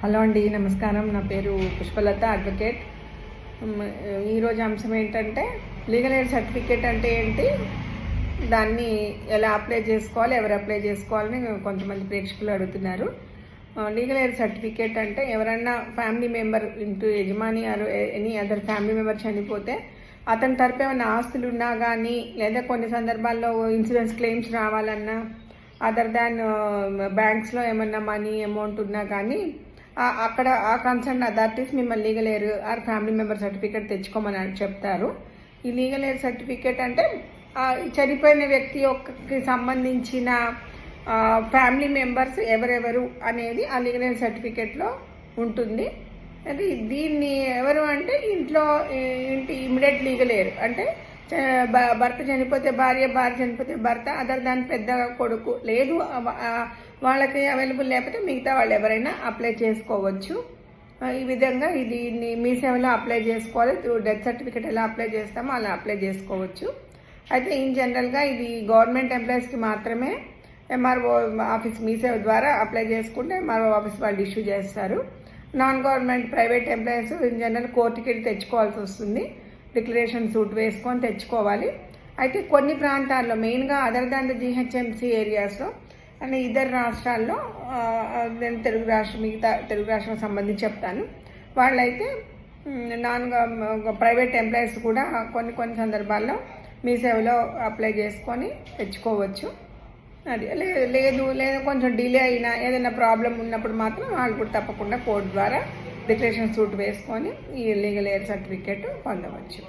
Hello అండి, నమస్కారం. నా పేరు పుష్పలత, అడ్వకేట్. ఈరోజు అంశం ఏంటంటే లీగల్ ఎయిడ్ సర్టిఫికేట్ అంటే ఏంటి, దాన్ని ఎలా అప్లై చేసుకోవాలి, ఎవరు అప్లై చేసుకోవాలని కొంతమంది ప్రేక్షకులు అడుగుతున్నారు. లీగల్ ఎయిడ్ సర్టిఫికేట్ అంటే ఎవరన్నా ఫ్యామిలీ మెంబర్ ఇంటూ యజమాని ఎనీ అదర్ ఫ్యామిలీ మెంబర్ చనిపోతే అతని తరపు ఏమైనా ఆస్తులు ఉన్నా కానీ, లేదా కొన్ని సందర్భాల్లో ఇన్సూరెన్స్ క్లెయిమ్స్ రావాలన్నా, అదర్ దాన్ బ్యాంక్స్లో ఏమన్నా మనీ అమౌంట్ ఉన్నా కానీ అక్కడ ఆ కన్సర్న్ అథారిటీస్ మిమ్మల్ని legal aid or family member certificate తెచ్చుకోమని చెప్తారు. ఈ లీగల్ ఎయిడ్ సర్టిఫికేట్ అంటే చనిపోయిన వ్యక్తి యొక్కకి సంబంధించిన ఫ్యామిలీ మెంబర్స్ ఎవరెవరు అనేది ఆ లీగల్ ఎయిడ్ సర్టిఫికేట్లో ఉంటుంది. అది దీన్ని ఎవరు అంటే ఇంటి ఇమ్మీడియట్ లీగల్ ఎయిర్ అంటే భర్త చనిపోతే భార్య, భార్య చనిపోతే భర్త, అదర్ దాని పెద్ద కొడుకు, లేదు వాళ్ళకి అవైలబుల్ లేకపోతే మిగతా వాళ్ళు ఎవరైనా అప్లై చేసుకోవచ్చు. ఈ విధంగా దీన్ని మీ సేవలో అప్లై చేసుకోవాలి. డెత్ సర్టిఫికేట్ ఎలా అప్లై చేస్తామో అలా అప్లై చేసుకోవచ్చు. అయితే ఇన్ జనరల్గా ఇది గవర్నమెంట్ ఎంప్లాయీస్కి మాత్రమే ఎంఆర్ఓ ఆఫీస్ మీ సేవ ద్వారా అప్లై చేసుకుంటే ఎంఆర్ఓ ఆఫీస్ వాళ్ళు ఇష్యూ చేస్తారు. Non government private employees in general కోర్టుకి వెళ్ళి తెచ్చుకోవాల్సి వస్తుంది. డిక్లరేషన్ సూట్ వేసుకొని తెచ్చుకోవాలి. అయితే కొన్ని ప్రాంతాల్లో మెయిన్గా అదర్ దాన్ ద జిహెచ్ఎంసీ ఏరియాస్లో అంటే ఇతర రాష్ట్రాల్లో మిగతా తెలుగు రాష్ట్రాలకు సంబంధించి చెప్తాను. వాళ్ళైతే ప్రైవేట్ ఎంప్లాయీస్ కూడా కొన్ని సందర్భాల్లో మీ సేవలో అప్లై చేసుకొని తెచ్చుకోవచ్చు. అది లేదు కొంచెం డిలే అయినా ఏదైనా ప్రాబ్లం ఉన్నప్పుడు మాత్రం వాళ్ళు కూడా తప్పకుండా కోర్టు ద్వారా డిక్లరేషన్ సూట్ వేసుకొని ఈ లీగల్ ఎయిడ్ సర్టిఫికేట్ పొందవచ్చు.